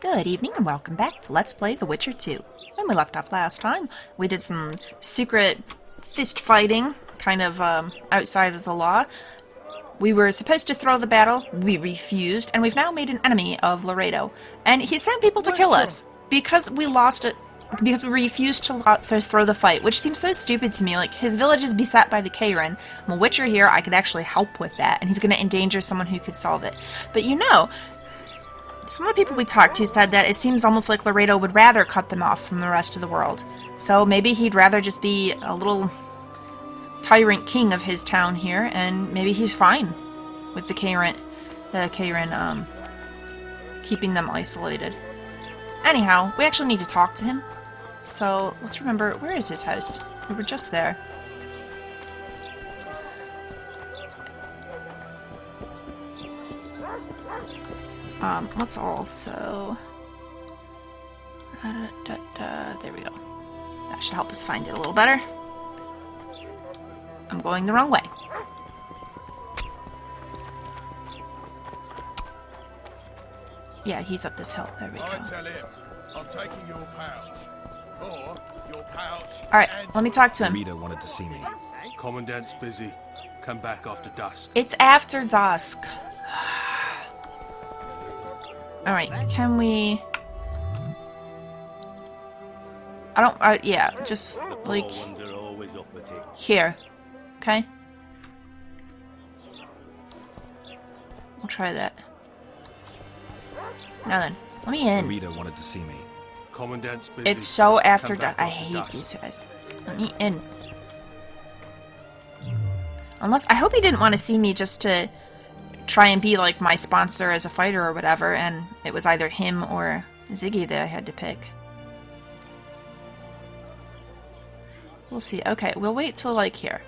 Good evening and welcome back to Let's Play The Witcher 2. When we left off last time, we did some secret fist fighting, kind of outside of the law. We were supposed to throw the battle, we refused, and we've now made an enemy of Loredo. And he sent people to kill us because we lost it, because we refused to throw the fight, which seems so stupid to me. Like, his village is beset by the Kayran. I'm a Witcher here, I could actually help with that, and he's going to endanger someone who could solve it. But you know, some of the people we talked to said that it seems almost like Loredo would rather cut them off from the rest of the world. So maybe he'd rather just be a little tyrant king of his town here, and maybe he's fine with the Kayran keeping them isolated. Anyhow, we actually need to talk to him. So let's remember, where is his house? We were just there. Let's also... there we go. That should help us find it a little better. I'm going the wrong way. Yeah, he's up this hill. There we go. I tell him, I'm taking your pouch. Or your pouch. Alright, let me talk to him. Loredo wanted to see me. Commandant's busy. Come back after dusk. It's after dusk. Alright, can we... I don't... yeah, just, like... here. Okay? We'll try that. Now then, let me in. Loredo wanted to see me. Commandant's busy. It's so after Come back dusk. I after hate dusk. these guys. Let me in. Unless... I hope he didn't want to see me just to try and be like my sponsor as a fighter or whatever, and it was either him or Ziggy that I had to pick. We'll see. Okay, we'll wait till like here.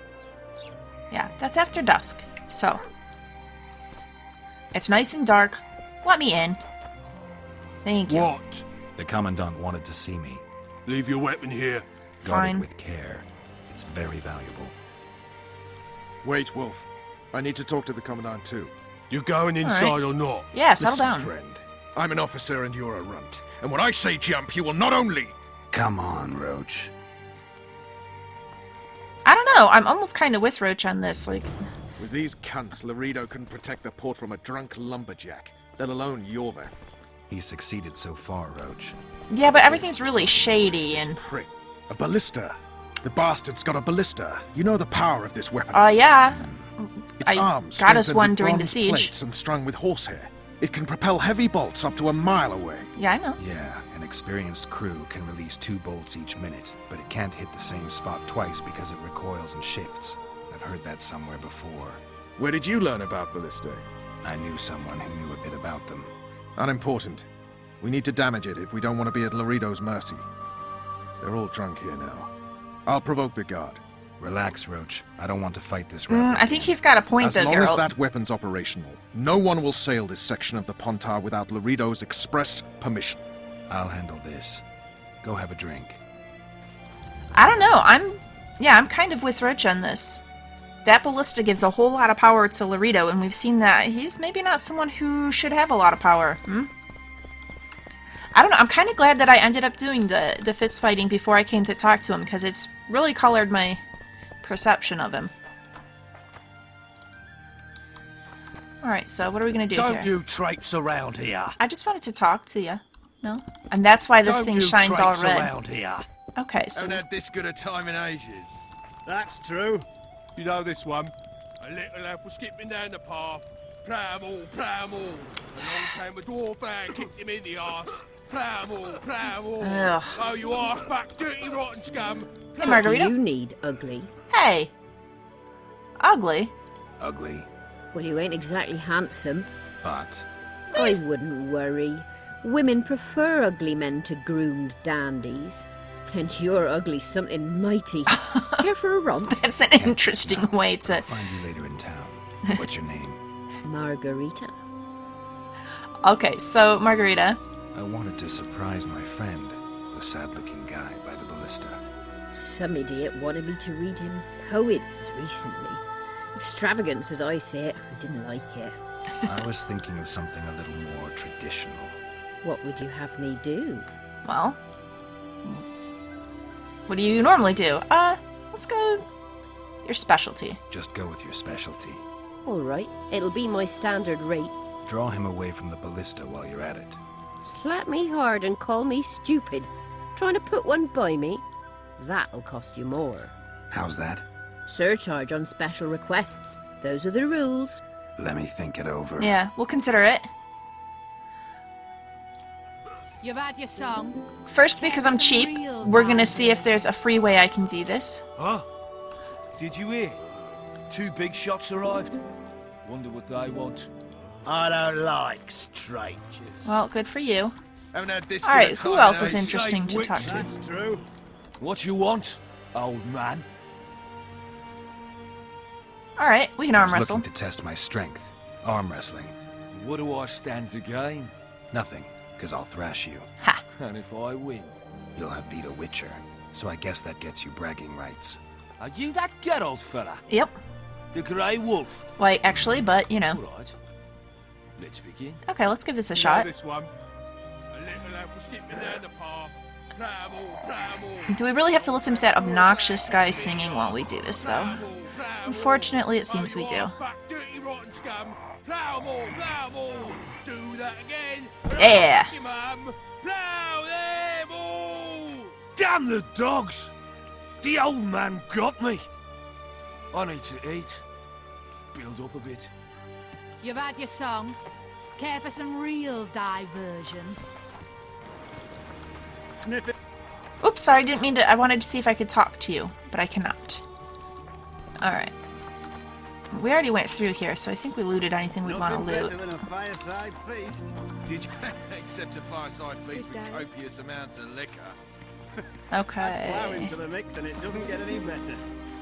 Yeah, that's after dusk. So it's nice and dark. Let me in. Thank you. What? The Commandant wanted to see me. Leave your weapon here. Guard Fine. it with care. It's very valuable. Wait, Wolf. I need to talk to the Commandant too. You going inside or not? Yeah, settle Listen, down. friend. I'm an officer and you're a runt. And when I say jump, you will not only... Come on, Roach. I don't know. I'm almost kind of with Roach on this. Like, With these cunts, Loredo couldn't protect the port from a drunk lumberjack, let alone Yorveth. He's succeeded so far, Roach. yeah, but everything's really shady and... Prick. A ballista. The bastard's got a ballista. You know the power of this weapon. yeah. Its I arms got us strengthened one with during the bronze siege. plates and strung with horsehair. It can propel heavy bolts up to a mile away. Yeah, I know. Yeah, an experienced crew can release 2 bolts each minute, but it can't hit the same spot twice because it recoils and shifts. I've heard that somewhere before. Where did you learn about ballistae? I knew someone who knew a bit about them. Unimportant. We need to damage it if we don't want to be at Loredo's mercy. They're all drunk here now. I'll provoke the guard. Relax, Roach. I don't want to fight this route. I think he's got a point, As though, long as Geralt. that weapon's operational, no one will sail this section of the Pontar without Loredo's express permission. I'll handle this. Go have a drink. I don't know. I'm kind of with Roach on this. That ballista gives a whole lot of power to Loredo, and we've seen that he's maybe not someone who should have a lot of power. I don't know. I'm kind of glad that I ended up doing the fist fighting before I came to talk to him, because it's really colored my perception of him. Alright, so what are we going to do Don't here? you traipse around here. I just wanted to talk to you. No? And that's why this Don't thing you shines all traipse red. around here. Okay, so... Haven't had this good a time in ages. That's true. You know this one? A little lad was skipping down the path. Plough 'em all, plough 'em all. Along came a dwarf and kicked him in the arse. Plough 'em all, plough 'em all. Ugh. Oh, you are fat, dirty, rotten scum. Hey, Margarita. You need ugly. Hey! Ugly? Ugly, Well, you ain't exactly handsome. but... I wouldn't worry. Women prefer ugly men to groomed dandies. And you're ugly something mighty. Care for a romp? That's an interesting way to... I'll find you later in town. What's your name? Margarita. Okay, so, Margarita. I wanted to surprise my friend, the sad-looking guy by the ballista. Some idiot wanted me to read him poems recently. Extravagance, as I say it. I didn't like it. I was thinking of something a little more traditional. What would you have me do? Well, what do you normally do? Let's go your specialty. Just go with your specialty. All right, it'll be my standard rate. Draw him away from the ballista while you're at it. Slap me hard and call me stupid. Trying to put one by me? That'll cost you more. How's that? Surcharge on special requests. Those are the rules. Let me think it over. Yeah, we'll consider it. You've had your song. First, because I'm cheap, we're gonna see if there's a free way I can do this. Huh? Did you hear? 2 big shots arrived. Wonder what they want. I don't like strangers. Well, good for you. Haven't had this Alright, good a who time else in is ages. interesting to talk to? That's true. What you want, old man? Alright, we can arm I was wrestle. looking to test my strength. Arm wrestling. What do I stand to gain? Nothing, because I'll thrash you. Ha! And if I win? You'll have beat a witcher, so I guess that gets you bragging rights. Are you that Geralt fella? Yep. The Grey Wolf? White, actually, but, you know. All right. Let's begin. Okay, let's give this a You know shot. this one. A little lad was skipping down the path. Pramble, pramble. Do we really have to listen to that obnoxious guy singing while we do this, though? Unfortunately, it seems we do. Back, dirty rotten scum. Plow more. Do that again. Yeah. Thank you, mum. Plow them all. Damn the dogs! The old man got me. I need to eat. Build up a bit. You've had your song. Care for some real diversion? Sniff it. Oops, sorry, didn't mean to. I wanted to see if I could talk to you, but I cannot. Alright. We already went through here, so I think we looted anything we'd want to loot. than a fireside feast. Did you? Except a fireside feast with copious amounts of liquor. Okay. the mix and it doesn't get any better.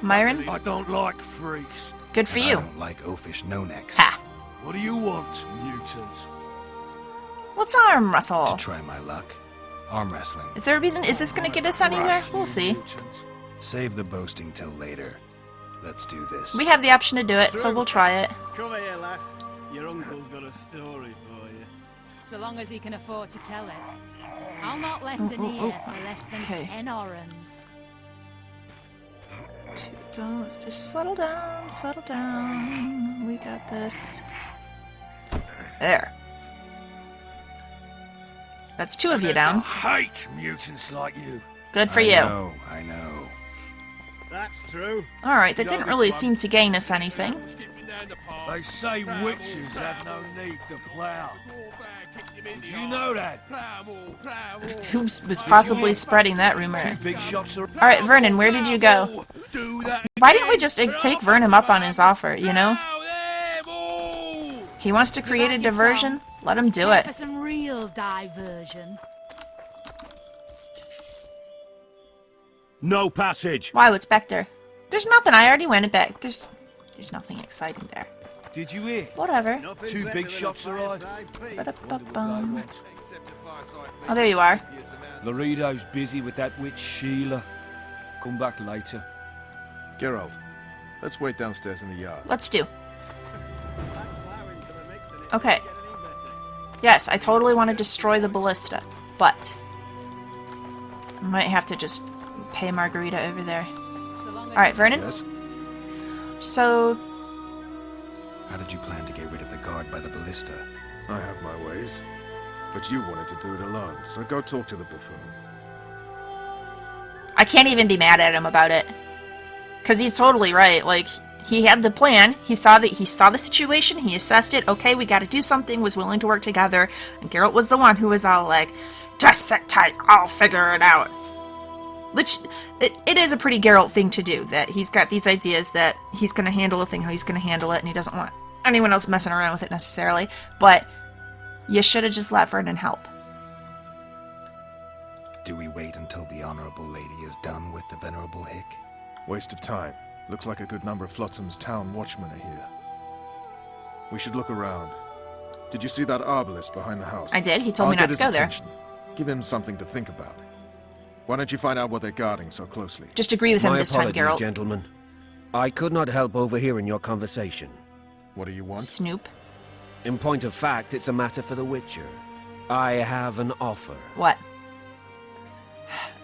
Myron, I don't like freaks. good for I you. don't like oafish no-necks. Ha! What do you want, mutant? Let's arm To wrestle. try my luck. Arm wrestling. Is there a reason? Is this gonna get us anywhere? We'll see. Mutant. Save the boasting till later. Let's do this. We have the option to do it, so we'll try it. Come here, lass. Your uncle's got a story for you. So long as he can afford to tell it. I'll not lend an ear for less than Okay. 10 orans. Don't just settle down, settle down. We got this. There. That's 2 of you down. Hate mutants like you. Good for I you. I know. That's true. Alright, that didn't really seem to gain us anything. Skipping down the path. They say witches have no need to plough. Did you know that? Who was possibly spreading that rumor? Big shots are. Alright, Vernon, where did you go? Do that. Why didn't we just take Vernon up on his offer, you know? Plow them all. He wants to create a diversion? Let him do Care for it. some real diversion? No passage. Why, what's back there? There's nothing, I already went back. There's nothing exciting there. Did you hear? Whatever. 2 big shots arrived. Ba-da-ba-bum. Oh, there you are. Loredo's busy with that witch Sheila. Come back later. Geralt, let's wait downstairs in the yard. Let's do. Okay. Yes, I totally want to destroy the ballista, but I might have to just pay Margarita over there. Alright, Vernon? Yes? So, How did you plan to get rid of the guard by the ballista? I have my ways. But you wanted to do it alone, so go talk to the buffoon. I can't even be mad at him about it. Because he's totally right. Like, he had the plan. He saw the situation. He assessed it. Okay, we gotta do something. Was willing to work together. And Geralt was the one who was all like, just sit tight. I'll figure it out. Which, it is a pretty Geralt thing to do. That he's got these ideas that he's gonna handle a thing how he's gonna handle it. And he doesn't want anyone else messing around with it necessarily. But you should have just let Vernon help. Do we wait until the honorable lady is done with the venerable hick? Waste of time. Looks like a good number of Flotsam's town watchmen are here. We should look around. Did you see that arbalist behind the house? I did. He told me I'll not get to his go there. attention. Give him something to think about. Why don't you find out what they're guarding so closely? Just agree with him My this time, apologies, Geralt. gentlemen. I could not help overhearing your conversation. What do you want? Snoop. In point of fact, it's a matter for the Witcher. I have an offer. What?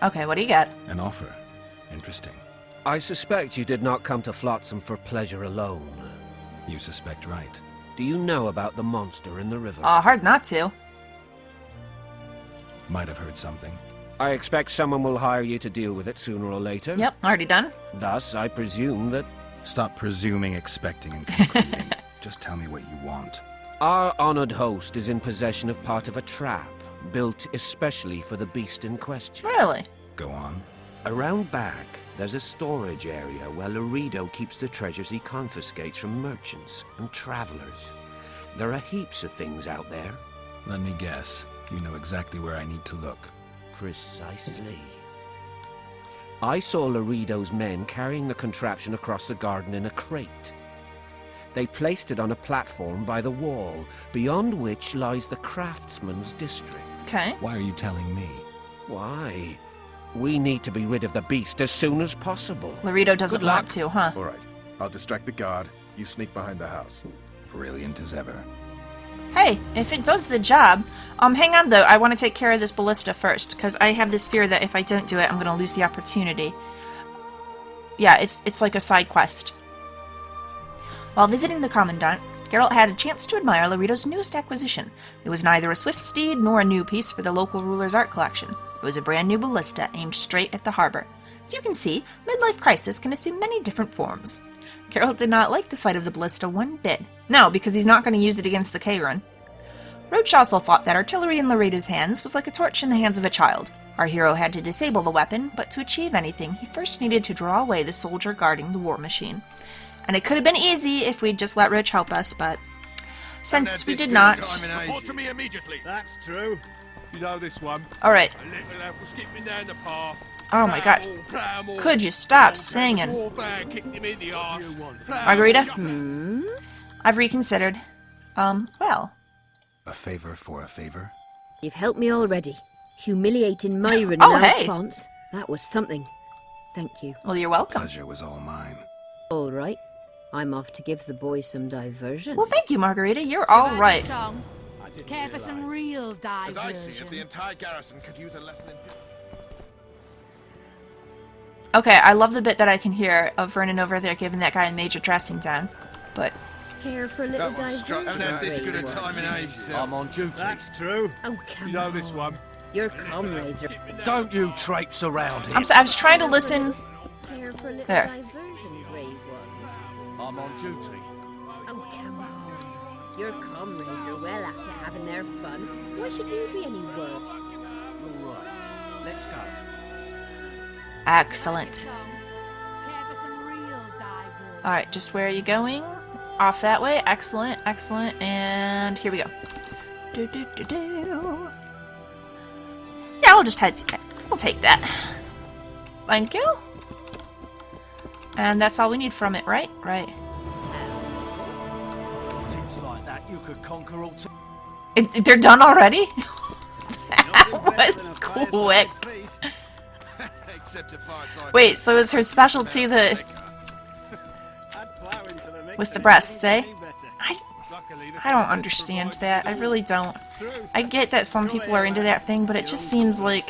Okay, what do you got? An offer. Interesting. I suspect you did not come to Flotsam for pleasure alone. You suspect right. Do you know about the monster in the river? Hard not to. Might have heard something. I expect someone will hire you to deal with it sooner or later. Yep, already done. Thus, I presume that Stop presuming, expecting, and concluding. Just tell me what you want. our honored host is in possession of part of a trap, built especially for the beast in question. Really? Go on. Around back, there's a storage area where Loredo keeps the treasures he confiscates from merchants and travelers. There are heaps of things out there. Let me guess. You know exactly where I need to look. Precisely. I saw Loredo's men carrying the contraption across the garden in a crate. They placed it on a platform by the wall, beyond which lies the craftsman's district. Okay. Why are you telling me? Why? We need to be rid of the beast as soon as possible. Loredo doesn't Good luck. want to, huh? All right. I'll distract the guard. You sneak behind the house. Brilliant as ever. Hey, if it does the job, hang on though, I want to take care of this ballista first, because I have this fear that if I don't do it, I'm going to lose the opportunity. Yeah, it's like a side quest. While visiting the Commandant, Geralt had a chance to admire Loredo's newest acquisition. It was neither a swift steed nor a new piece for the local ruler's art collection. It was a brand new ballista aimed straight at the harbor. As you can see, midlife crisis can assume many different forms. Geralt did not like the sight of the ballista one bit. No, because he's not going to use it against the Kayran. Roach also thought that artillery in Loredo's hands was like a torch in the hands of a child. Our hero had to disable the weapon, but to achieve anything, he first needed to draw away the soldier guarding the war machine. And it could have been easy if we'd just let Roach help us, but since we did not... Report to me immediately. That's true. You know this one. Alright. A little lad was skipping down the path. Oh my god. Could you stop singing? Margarita? I've reconsidered. Well. A favor for a favor? You've helped me already. Humiliating Myron and hey. Alphonse. That was something. Thank you. Well, you're welcome. Pleasure was all mine. All right. I'm off to give the boys some diversion. Well, thank you, Margarita. You're all right. Song. Care for some real diversion? As I see it, the entire garrison could use a lesson in... Okay, I love the bit that I can hear of Vernon over there giving that guy a major dressing down. But... Care for a little That one struck- diversion? haven't had this brave good a one? time in ages. I'm on duty. That's true. Oh, come You know on. this one. Your comrades are... Don't you traipse around here. I was trying to listen... Care for a little There. diversion, brave one. I'm on duty. Oh, come on. Your comrades are well at it having their fun. Why should you be any worse? All right. Let's go. Excellent. Song. Care for some real diversion? Alright, just where are you going? Off that way. Excellent, excellent. And here we go. Do, do, do, do. Yeah, I'll just head... We'll take that. Thank you. And that's all we need from it, right? Right. Things like that you could conquer all time. They're done already? That was quick. Except a fireside. Wait, so is her specialty the... with the breasts, eh? I don't understand that. I really don't. I get that some people are into that thing, but it just seems like...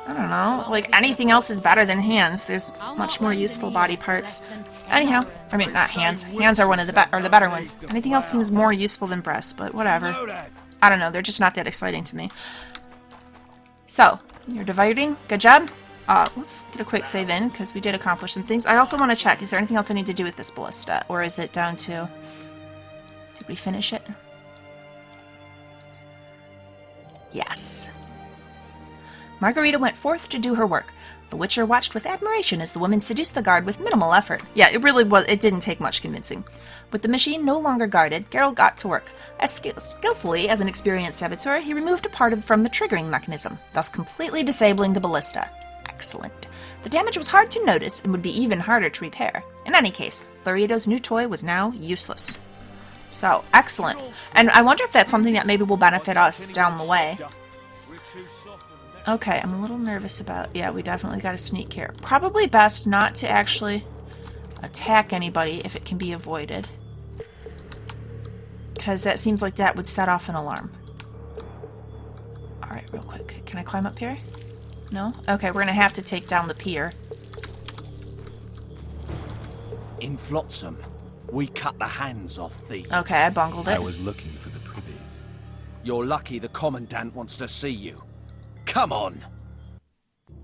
I don't know. Like, anything else is better than hands. There's much more useful body parts. Anyhow, I mean, not hands. Hands are one of the better ones. Anything else seems more useful than breasts, but whatever. I don't know. They're just not that exciting to me. So, you're dividing. Good job. Let's get a quick save in, because we did accomplish some things. I also want to check, is there anything else I need to do with this ballista? Or is it down to... Did we finish it? Yes. Margarita went forth to do her work. The Witcher watched with admiration as the woman seduced the guard with minimal effort. Yeah, it didn't take much convincing. With the machine no longer guarded, Geralt got to work. As skillfully as an experienced saboteur, he removed a part from the triggering mechanism, thus completely disabling the ballista. Excellent. The damage was hard to notice and would be even harder to repair. In any case, Loredo's new toy was now useless. So, excellent. And I wonder if that's something that maybe will benefit us down the way. Okay, I'm a little nervous about... Yeah, we definitely got to sneak here. Probably best not to actually attack anybody if it can be avoided. Because that seems like that would set off an alarm. Alright, real quick. Can I climb up here? No? Okay, we're gonna have to take down the pier. In Flotsam, we cut the hands off thieves. Okay, I bungled it. I was looking for the privy. You're lucky the Commandant wants to see you. Come on!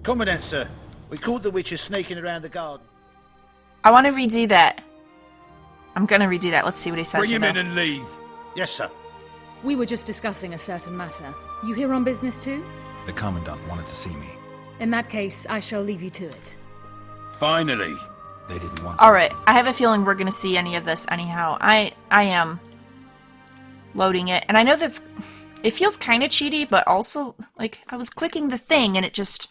Commandant, sir. We caught the witches sneaking around the garden. I want to redo that. I'm gonna redo that. Let's see what he says. Bring him here, in though. and leave. Yes, sir. We were just discussing a certain matter. You here on business too? The Commandant wanted to see me. In that case, I shall leave you to it. Finally. They didn't want Alright, I have a feeling we're gonna see any of this anyhow. I am loading it, and I know that's... It feels kind of cheaty, but also, like, I was clicking the thing, and it just...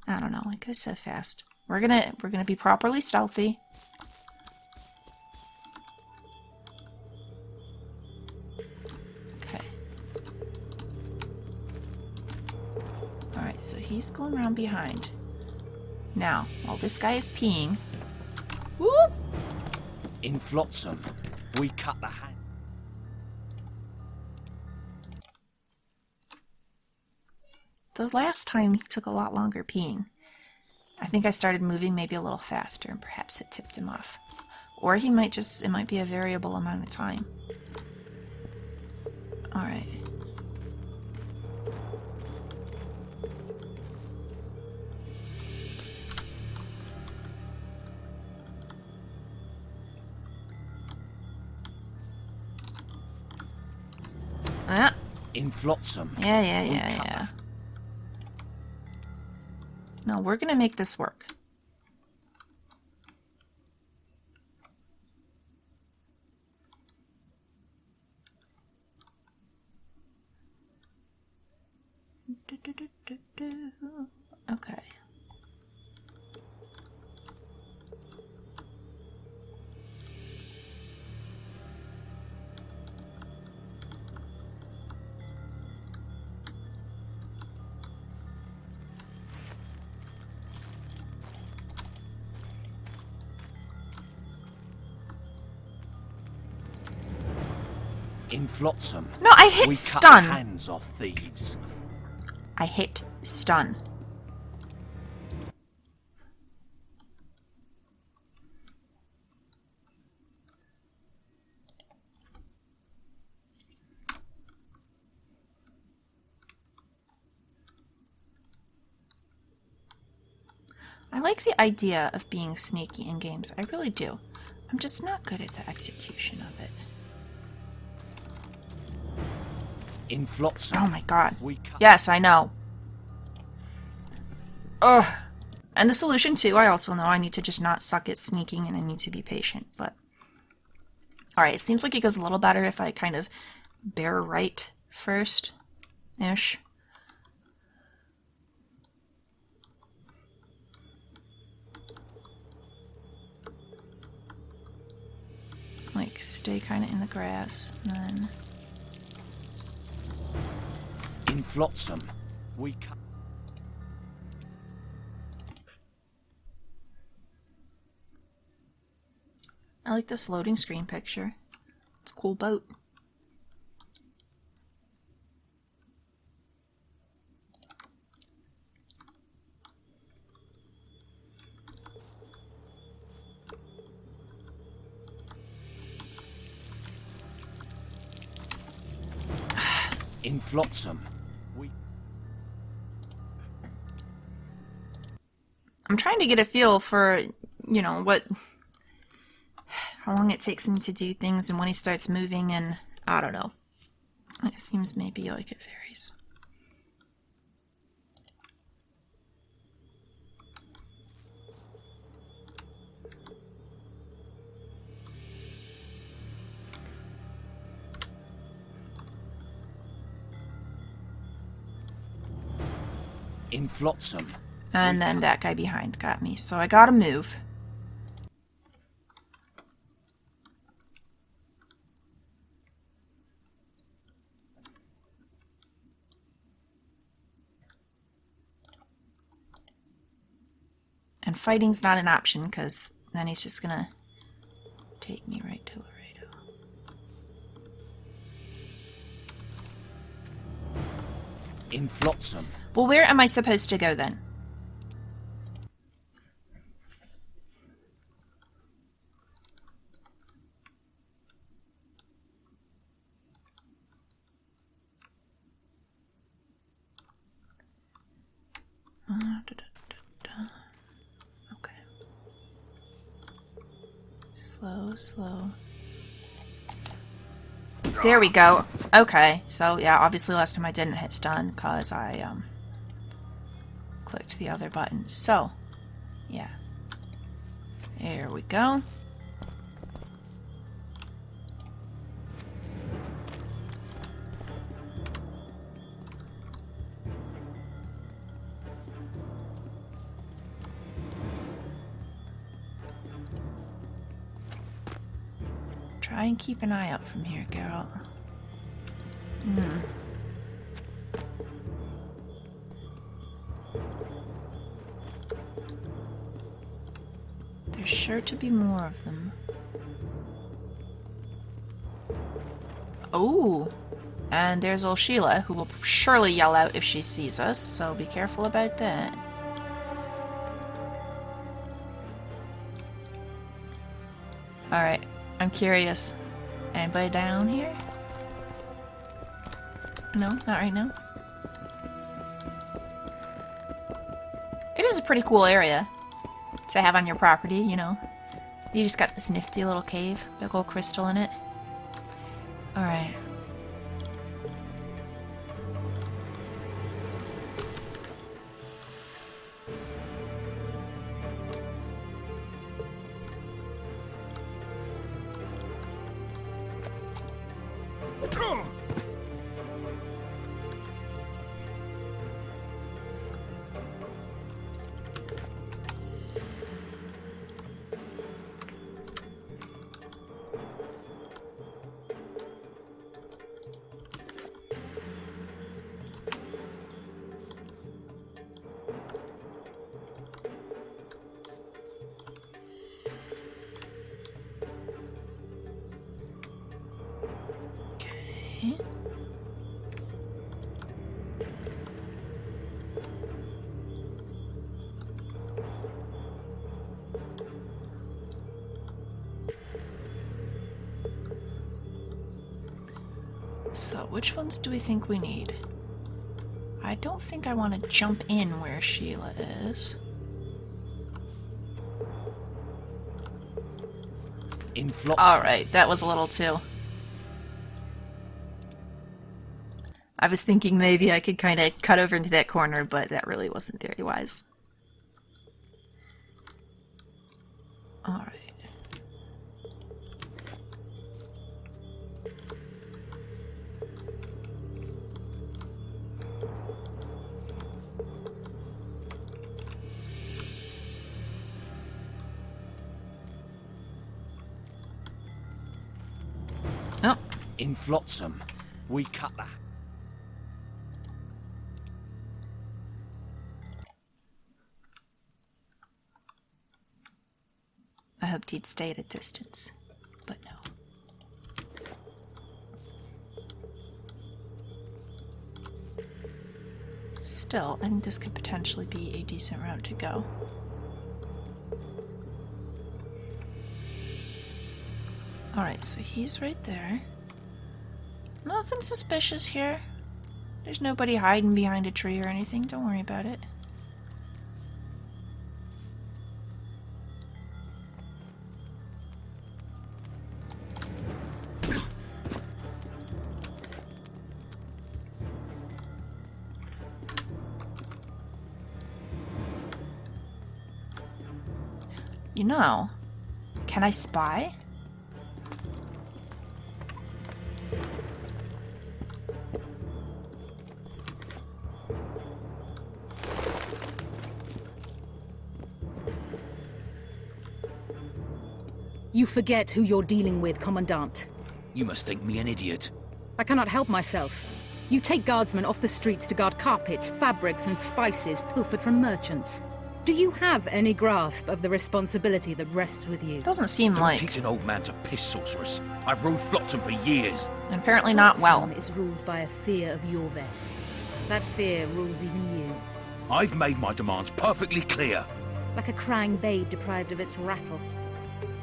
I don't know, it goes so fast. We're gonna be properly stealthy. Okay. Alright, so he's going around behind. Now, while this guy is peeing... Whoop! In Flotsam, we cut the hand. The last time he took a lot longer peeing. I think I started moving maybe a little faster and perhaps it tipped him off. Or he might just, it might be a variable amount of time. Alright. Ah, In Flotsam. yeah. No, we're gonna make this work. Okay. In Flotsam, No, I hit we cut stun. the hands off thieves. I hit stun. I like the idea of being sneaky in games. I really do. I'm just not good at the execution of it. In Flotsam. Oh my god. We cut Yes, I know. Ugh. And the solution too, I also know I need to just not suck at sneaking and I need to be patient, but... Alright, it seems like it goes a little better if I kind of bear right first-ish. Like, stay kind of in the grass, and then... In Flotsam, we cut. I like this loading screen picture. It's a cool boat. In Flotsam, we... I'm trying to get a feel for, you know, how long it takes him to do things and when he starts moving, and I don't know. It seems maybe like it varies. In Flotsam. And then that guy behind got me, so I gotta move. And fighting's not an option, because then he's just gonna take me right to Loredo. In Flotsam. Well, where am I supposed to go then? Okay. Slow. There we go. Okay, so yeah, obviously last time I didn't hit stun because I clicked the other button. So, yeah. There we go. Try and keep an eye out from here, Geralt. There's sure to be more of them. Oh! And there's old Sheila, who will surely yell out if she sees us, so be careful about that. Alright. I'm curious. Anybody down here? No, not right now. It is a pretty cool area to have on your property, you know. You just got this nifty little cave, big old crystal in it. Alright. So, which ones do we think we need? I don't think I want to jump in where Sheila is. In Flotsam. Alright, that was a little too. I was thinking maybe I could kind of cut over into that corner, but that really wasn't very wise. Alright. Oh. In Flotsam. We cut that. I hoped he'd stay at a distance, but no. Still, I think this could potentially be a decent route to go. Alright, so he's right there. Nothing suspicious here. There's nobody hiding behind a tree or anything, don't worry about it. You know, can I spy? You forget who you're dealing with, Commandant. You must think me an idiot. I cannot help myself. You take guardsmen off the streets to guard carpets, fabrics, and spices pilfered from merchants. Do you have any grasp of the responsibility that rests with you? Doesn't seem Don't like. teach an old man to piss, sorceress. I've ruled Flotsam for years. Apparently not well. Flotsam is ruled by a fear of your death. That fear rules even you. I've made my demands perfectly clear. Like a crying babe deprived of its rattle.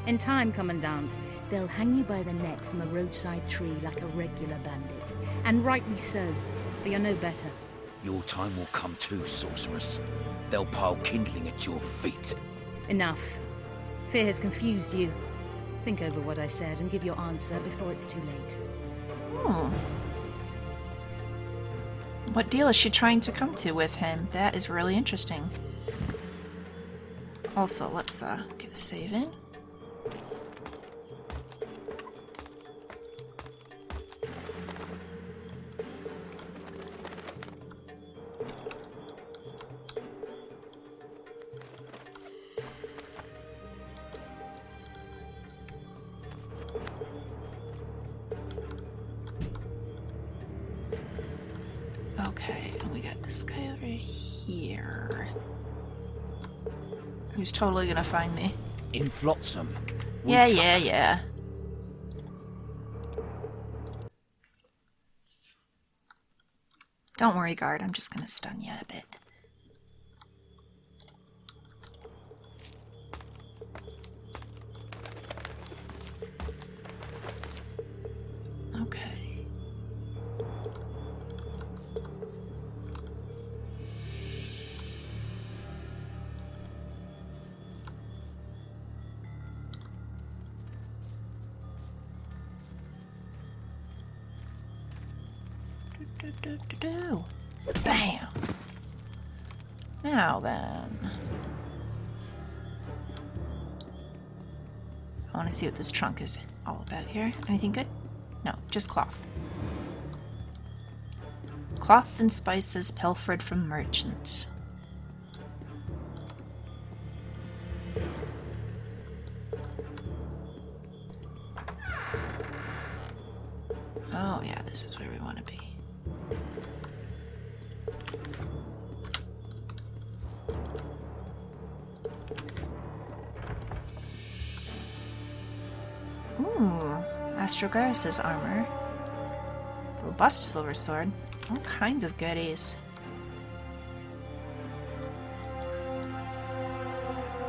In time, Commandant, they'll hang you by the neck from a roadside tree like a regular bandit. And rightly so, for you're no better. Your time will come too, sorceress. They'll pile kindling at your feet. Enough. Fear has confused you. Think over what I said and give your answer before it's too late. What deal is she trying to come to with him? That is really interesting. Also, let's get a save in. Okay, and we got this guy over here. Who's totally gonna find me. In Flotsam. Yeah. Don't worry, guard. I'm just gonna stun you a bit. Okay. Bam! Now then. I want to see what this trunk is all about here. Anything good? No, just cloth. Cloth and spices pilfered from merchants. Oh yeah, this is where we want to be. Ooh, Astrogaris' armor. Robust silver sword. All kinds of goodies.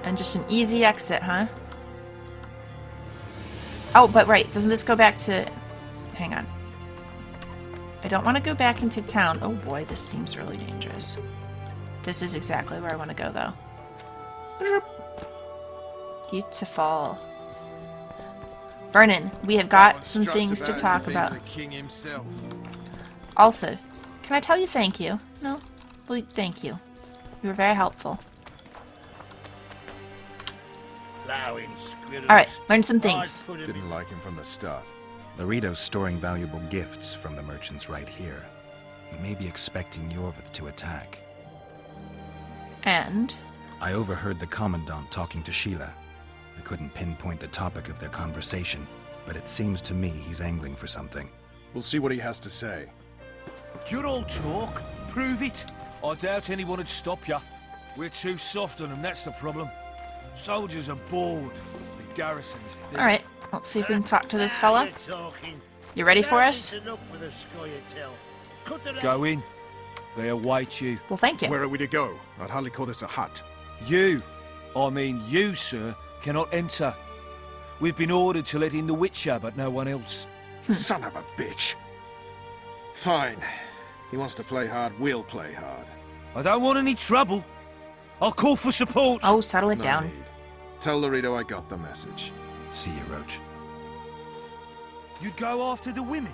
And just an easy exit, huh? Oh, but right, doesn't this go back to... Hang on. I don't want to go back into town. Oh boy, this seems really dangerous. This is exactly where I want to go, though. Beautiful. Vernon, we have got some things to talk about. The king himself. Also, can I tell you thank you? No? Well, thank you. You were very helpful. Alright, learn some things. Didn't like him from the start. Loredo's storing valuable gifts from the merchants right here. He may be expecting Yorvith to attack. And? I overheard the Commandant talking to Sheila. I couldn't pinpoint the topic of their conversation, but it seems to me he's angling for something. We'll see what he has to say. You're all talk. Prove it. I doubt anyone would stop you. We're too soft on them, that's the problem. Soldiers are bored. The garrison's thin. Alright, let's see if we can talk to this fella. You ready for us? Go in. They await you. Well, thank you. Where are we to go? I'd hardly call this a hut. You, sir, cannot enter. We've been ordered to let in the Witcher, but no one else. Son of a bitch. Fine. He wants to play hard, we'll play hard. I don't want any trouble. I'll call for support. Oh, settle it No down. need. Tell Loredo I got the message. See you, Roach. You'd go after the women,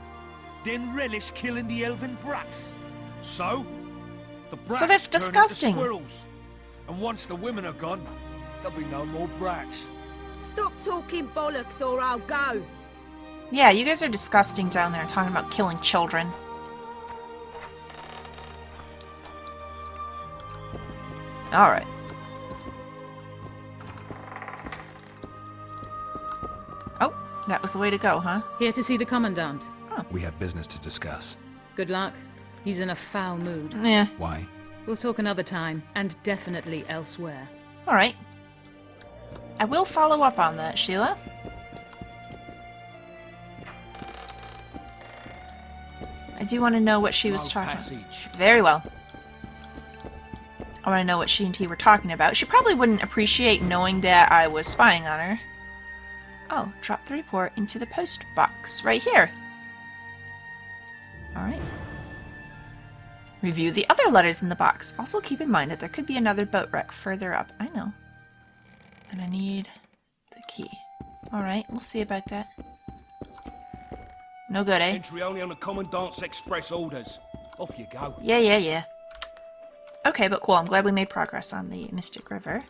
then relish killing the elven brats. So? The brats So that's turn into disgusting. squirrels. And once the women are gone, there'll be no more brats. Stop talking bollocks or I'll go. Yeah, you guys are disgusting down there talking about killing children. Alright. Oh, that was the way to go, huh? Here to see the Commandant. We have business to discuss. Good luck. He's in a foul mood. Yeah. Why? We'll talk another time, and definitely elsewhere. Alright. I will follow up on that, Sheila. I do want to know what she was talking about. Very well. I want to know what she and he were talking about. She probably wouldn't appreciate knowing that I was spying on her. Oh, drop the report into the post box right here. Alright. Review the other letters in the box. Also keep in mind that there could be another boat wreck further up. I know. And I need the key. Alright, we'll see about that. No good, eh? Entry only on the Commandant's express orders. Off you go. Yeah. Okay, but cool. I'm glad we made progress on the Mystic River.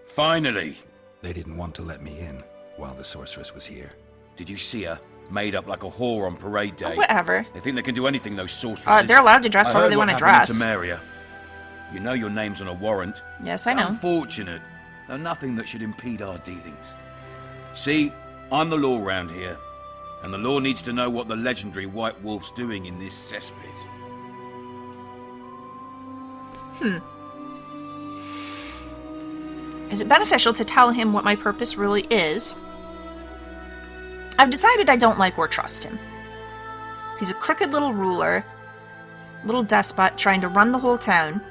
Finally! They didn't want to let me in while the sorceress was here. Did you see her? Made up like a whore on parade day. Oh, whatever. They think they can do anything, those sorceresses. They're allowed to dress however they want to dress. To Maria. You know your name's on a warrant. Yes, I know. Unfortunate. Though nothing that should impede our dealings. See, I'm the law round here. And the law needs to know what the legendary White Wolf's doing in this cesspit. Is it beneficial to tell him what my purpose really is? I've decided I don't like or trust him. He's a crooked little ruler, little despot trying to run the whole town.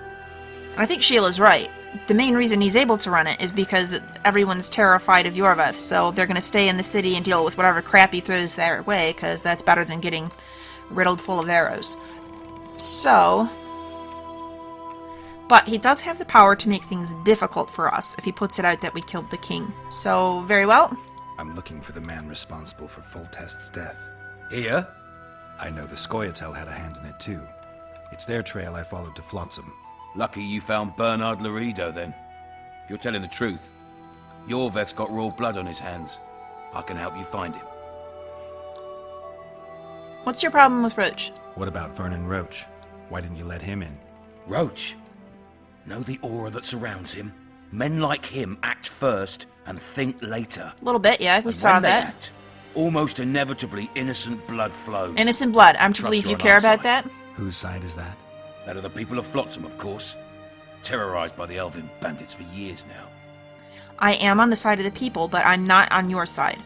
And I think Sheila's right. The main reason he's able to run it is because everyone's terrified of Yorveth, so they're going to stay in the city and deal with whatever crap he throws their way, because that's better than getting riddled full of arrows. So... But he does have the power to make things difficult for us if he puts it out that we killed the king. So, very well. I'm looking for the man responsible for Foltest's death. Here? I know the Scoia'tael had a hand in it too. It's their trail I followed to Flotsam. Lucky you found Bernard Loredo, then. If you're telling the truth, Yorveth's got royal blood on his hands. I can help you find him. What's your problem with Roach? What about Vernon Roach? Why didn't you let him in? Roach? Know the aura that surrounds him? Men like him act first and think later. A little bit, yeah. We saw that. Act, almost inevitably innocent blood flows. Innocent blood. I'm to believe you care about that? Whose side is that? That of the people of Flotsam, of course. Terrorized by the elven bandits for years now. I am on the side of the people, but I'm not on your side.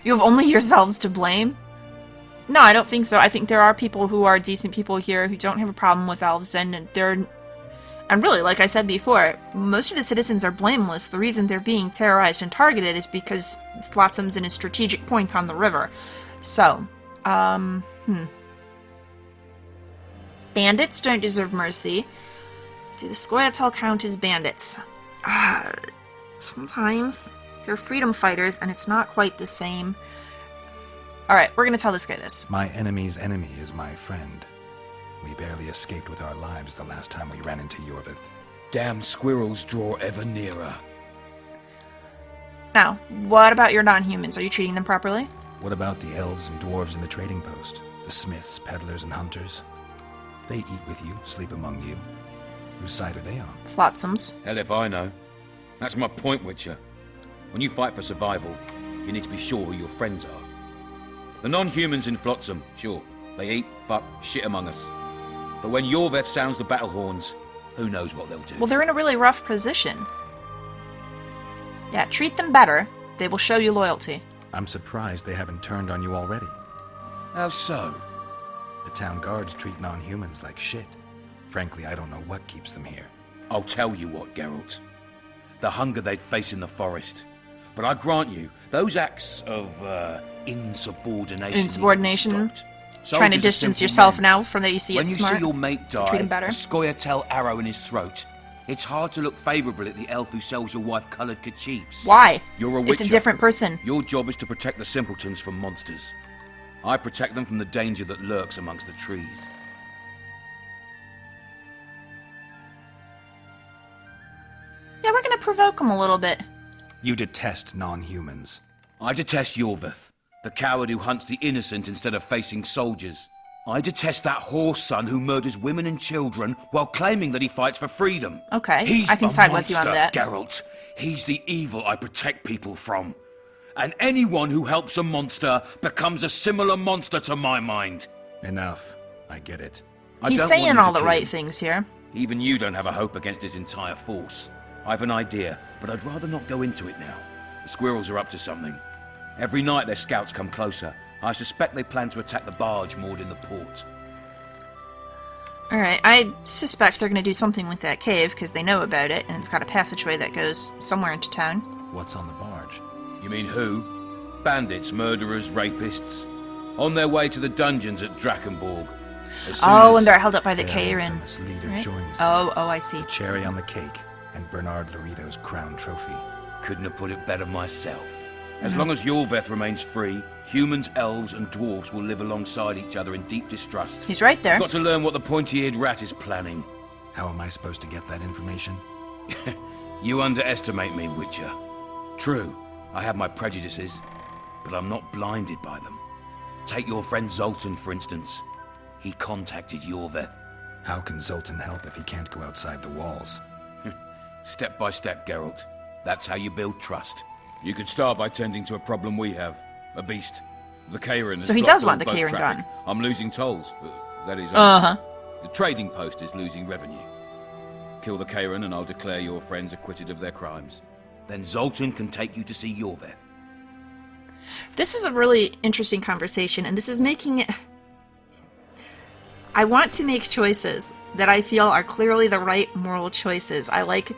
You have only yourselves to blame? No, I don't think so. I think there are people who are decent people here who don't have a problem with elves, and they're... And really, like I said before, most of the citizens are blameless. The reason they're being terrorized and targeted is because Flotsam's in a strategic point on the river. So, Bandits don't deserve mercy. Do the Scoia'tael count as bandits? Sometimes. They're freedom fighters, and it's not quite the same. Alright, we're gonna tell this guy this. My enemy's enemy is my friend. We barely escaped with our lives the last time we ran into Yorveth. Damn squirrels draw ever nearer. Now, what about your non-humans? Are you treating them properly? What about the elves and dwarves in the trading post? The smiths, peddlers, and hunters? They eat with you, sleep among you. Whose side are they on? Flotsam's. Hell if I know. That's my point, Witcher. When you fight for survival, you need to be sure who your friends are. The non-humans in Flotsam, sure, they eat, fuck, shit among us. But when Yorveth sounds the battle horns, who knows what they'll do. Well, they're in a really rough position. Yeah, treat them better. They will show you loyalty. I'm surprised they haven't turned on you already. How so? The town guards treat non-humans like shit. Frankly, I don't know what keeps them here. I'll tell you what, Geralt. The hunger they'd face in the forest. But I grant you, those acts of, insubordination... Trying to distance yourself now from that you see when it's smart. When you see your mate die, treat him better. A Scoia'tael arrow in his throat, it's hard to look favourable at the elf who sells your wife coloured kerchiefs. Why? You're a witcher. It's a different person. Your job is to protect the simpletons from monsters. I protect them from the danger that lurks amongst the trees. Yeah, we're gonna provoke him a little bit. You detest non-humans. I detest Yorveth, the coward who hunts the innocent instead of facing soldiers. I detest that whore son who murders women and children while claiming that he fights for freedom. Okay, I can side with you on that. Geralt. He's the evil I protect people from. And anyone who helps a monster becomes a similar monster to my mind. Enough. I get it. He's saying all the right things here. Even you don't have a hope against his entire force. I've an idea, but I'd rather not go into it now. The squirrels are up to something. Every night their scouts come closer. I suspect they plan to attack the barge moored in the port. Alright, I suspect they're going to do something with that cave because they know about it, and it's got a passageway that goes somewhere into town. What's on the barge? You mean who? Bandits, murderers, rapists. On their way to the dungeons at Drakenborg. Oh, and they're held up by the Kayran. Infamous leader Right? joins Oh, them. I see. Cherry on the cake, and Bernard Loredo's crown trophy. Couldn't have put it better myself. As long as Yorveth remains free, humans, elves, and dwarves will live alongside each other in deep distrust. He's right there. Got to learn what the pointy-eared rat is planning. How am I supposed to get that information? You underestimate me, Witcher. True, I have my prejudices, but I'm not blinded by them. Take your friend Zoltan, for instance. He contacted Yorveth. How can Zoltan help if he can't go outside the walls? Step by step, Geralt. That's how you build trust. You could start by tending to a problem we have. A beast. The Kayran. So he does want the Kayran gone. I'm losing tolls. That is... Uh-huh. The trading post is losing revenue. Kill the Kayran and I'll declare your friends acquitted of their crimes. Then Zoltan can take you to see Yorveth. This is a really interesting conversation, and this is making it... I want to make choices that I feel are clearly the right moral choices. I like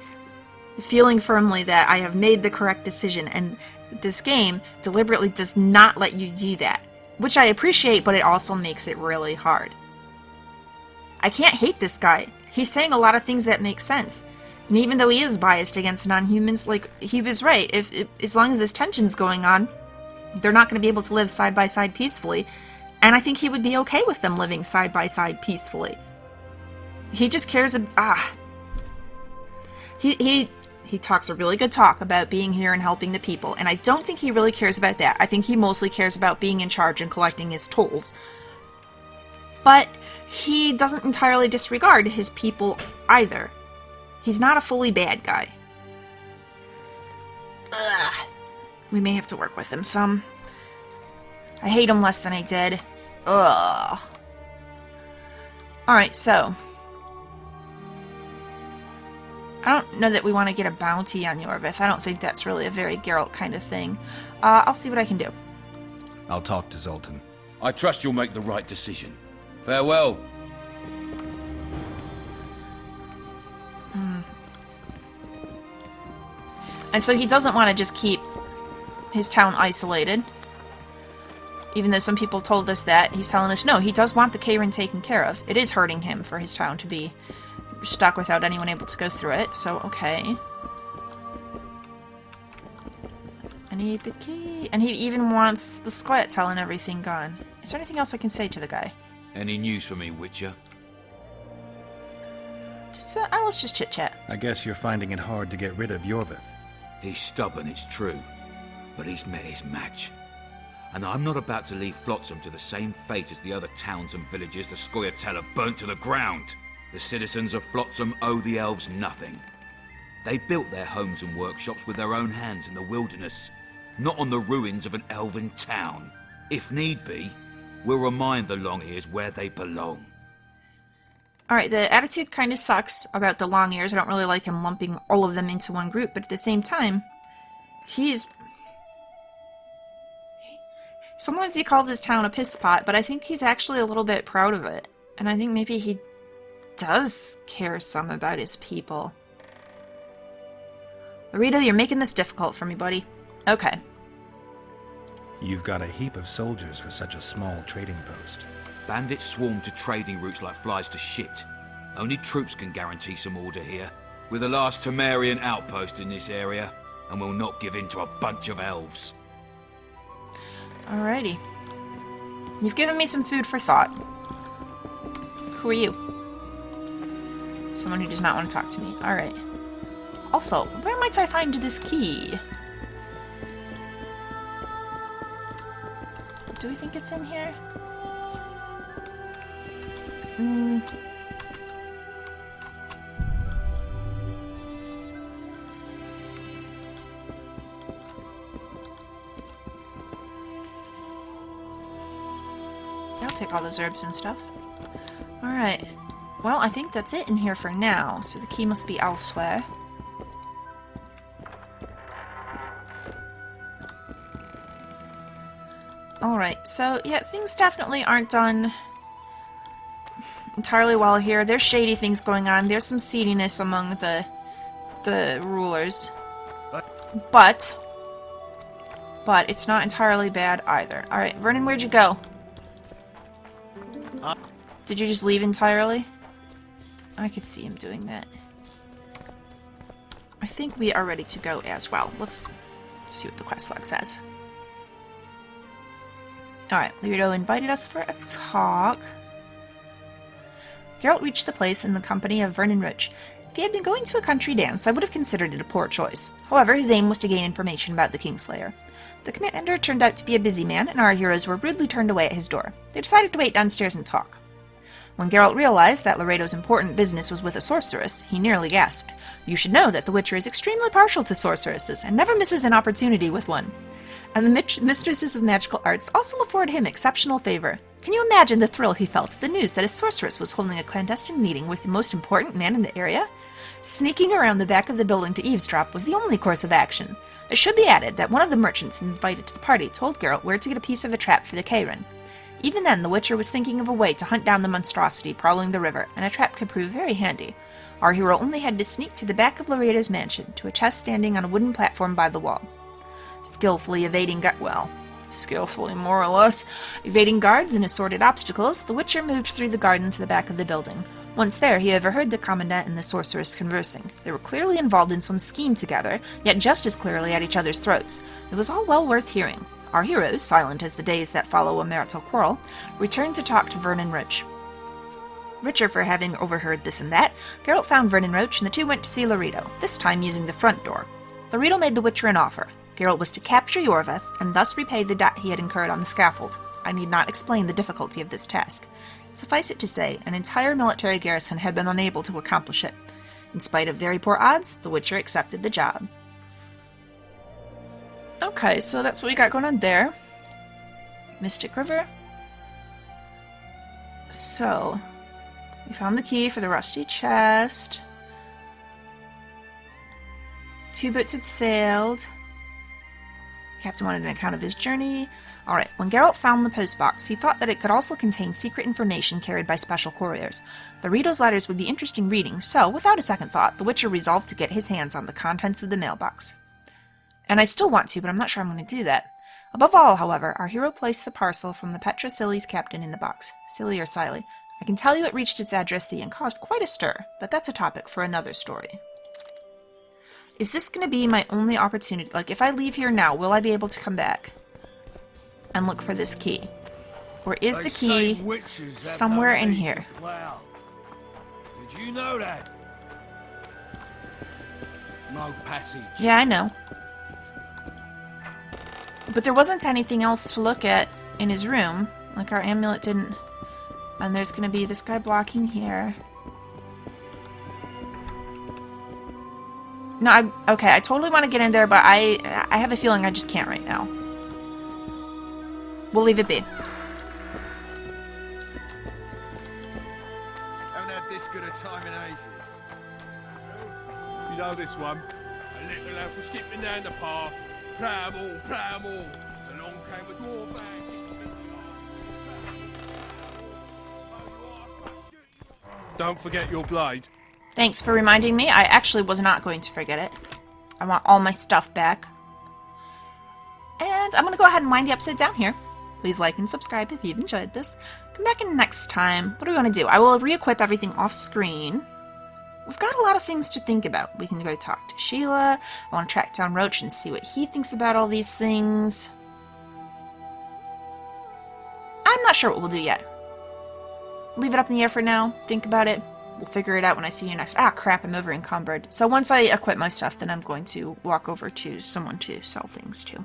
feeling firmly that I have made the correct decision, and this game deliberately does not let you do that. Which I appreciate, but it also makes it really hard. I can't hate this guy. He's saying a lot of things that make sense. And even though he is biased against non-humans, like, he was right. As long as this tension's going on, they're not going to be able to live side by side peacefully. And I think he would be okay with them living side by side peacefully. He just cares He talks a really good talk about being here and helping the people, and I don't think he really cares about that. I think he mostly cares about being in charge and collecting his tolls. But he doesn't entirely disregard his people either. He's not a fully bad guy. Ugh. We may have to work with him some. I hate him less than I did. Ugh. Alright, so... I don't know that we want to get a bounty on Yorveth. I don't think that's really a very Geralt kind of thing. I'll see what I can do. I'll talk to Zoltan. I trust you'll make the right decision. Farewell. And so he doesn't want to just keep his town isolated. Even though some people told us that, he's telling us no, he does want the Kayran taken care of. It is hurting him for his town to be stuck without anyone able to go through it, so okay. I need the key. And he even wants the Squirtle and everything gone. Is there anything else I can say to the guy? Any news for me, Witcher? So, let's just chit-chat. I guess you're finding it hard to get rid of Yorveth. He's stubborn, it's true. But he's met his match. And I'm not about to leave Flotsam to the same fate as the other towns and villages the Squirtle burnt to the ground. The citizens of Flotsam owe the elves nothing. They built their homes and workshops with their own hands in the wilderness, not on the ruins of an elven town. If need be, we'll remind the Long-Ears where they belong. Alright, the attitude kind of sucks about the Long-Ears. I don't really like him lumping all of them into one group, but at the same time, sometimes he calls his town a piss pot, but I think he's actually a little bit proud of it. And I think maybe he does care some about his people. Loredo, you're making this difficult for me, buddy. Okay. You've got a heap of soldiers for such a small trading post. Bandits swarm to trading routes like flies to shit. Only troops can guarantee some order here. We're the last Temerian outpost in this area, and we'll not give in to a bunch of elves. Alrighty. You've given me some food for thought. Who are you? Someone who does not want to talk to me. Alright. Also, where might I find this key? Do we think it's in here? I'll take all those herbs and stuff. Alright. Well, I think that's it in here for now, so the key must be elsewhere. Alright, so yeah, things definitely aren't done entirely well here. There's shady things going on. There's some seediness among the rulers. But it's not entirely bad either. Alright, Vernon, where'd you go? Did you just leave entirely? I could see him doing that. I think we are ready to go as well. Let's see what the quest log says. Alright, Loredo invited us for a talk. Geralt reached the place in the company of Vernon Roach. If he had been going to a country dance, I would have considered it a poor choice. However, his aim was to gain information about the Kingslayer. The commander turned out to be a busy man, and our heroes were rudely turned away at his door. They decided to wait downstairs and talk. When Geralt realized that Loredo's important business was with a sorceress, he nearly gasped. You should know that the Witcher is extremely partial to sorceresses, and never misses an opportunity with one. And the mistresses of magical arts also afford him exceptional favor. Can you imagine the thrill he felt at the news that a sorceress was holding a clandestine meeting with the most important man in the area? Sneaking around the back of the building to eavesdrop was the only course of action. It should be added that one of the merchants invited to the party told Geralt where to get a piece of a trap for the Kayran. Even then, the Witcher was thinking of a way to hunt down the monstrosity prowling the river, and a trap could prove very handy. Our hero only had to sneak to the back of Loredo's mansion, to a chest standing on a wooden platform by the wall. Skillfully more or less, evading guards and assorted obstacles, the Witcher moved through the garden to the back of the building. Once there, he overheard the Commandant and the sorceress conversing. They were clearly involved in some scheme together, yet just as clearly at each other's throats. It was all well worth hearing. Our heroes, silent as the days that follow a marital quarrel, returned to talk to Vernon Roach. Richer for having overheard this and that, Geralt found Vernon Roach and the two went to see Loredo, this time using the front door. Loredo made the Witcher an offer. Geralt was to capture Yorveth, and thus repay the debt he had incurred on the scaffold. I need not explain the difficulty of this task. Suffice it to say, an entire military garrison had been unable to accomplish it. In spite of very poor odds, the Witcher accepted the job. Okay, so that's what we got going on there. Mystic River. So, we found the key for the rusty chest. 2 boats had sailed. Captain wanted an account of his journey. Alright, when Geralt found the postbox, he thought that it could also contain secret information carried by special couriers. Loredo's letters would be interesting reading, so, without a second thought, the Witcher resolved to get his hands on the contents of the mailbox. And I still want to, but I'm not sure I'm going to do that. Above all, however, our hero placed the parcel from the Petra Silly's captain in the box. Silly or Sile. I can tell you it reached its addressee and caused quite a stir, but that's a topic for another story. Is this going to be my only opportunity? Like, if I leave here now, will I be able to come back and look for this key? Or is the key somewhere in here? Wow. Did you know that? No passage. Yeah, I know. But there wasn't anything else to look at in his room. Like, our amulet didn't... And there's going to be this guy blocking here. No, okay, I totally want to get in there, but I have a feeling I just can't right now. We'll leave it be. Haven't had this good a time in ages. You know this one? A little lad was skipping down the path. Pram all. Along came a dwarf and kicked him in the arse. Don't forget your blade. Thanks for reminding me. I actually was not going to forget it. I want all my stuff back. And I'm going to go ahead and wind the episode down here. Please like and subscribe if you've enjoyed this. Come back in next time. What do we want to do? I will re-equip everything off screen. We've got a lot of things to think about. We can go talk to Sheila. I want to track down Roach and see what he thinks about all these things. I'm not sure what we'll do yet. Leave it up in the air for now. Think about it. We'll figure it out when I see you next. Ah, crap, I'm over encumbered. So once I equip my stuff, then I'm going to walk over to someone to sell things to.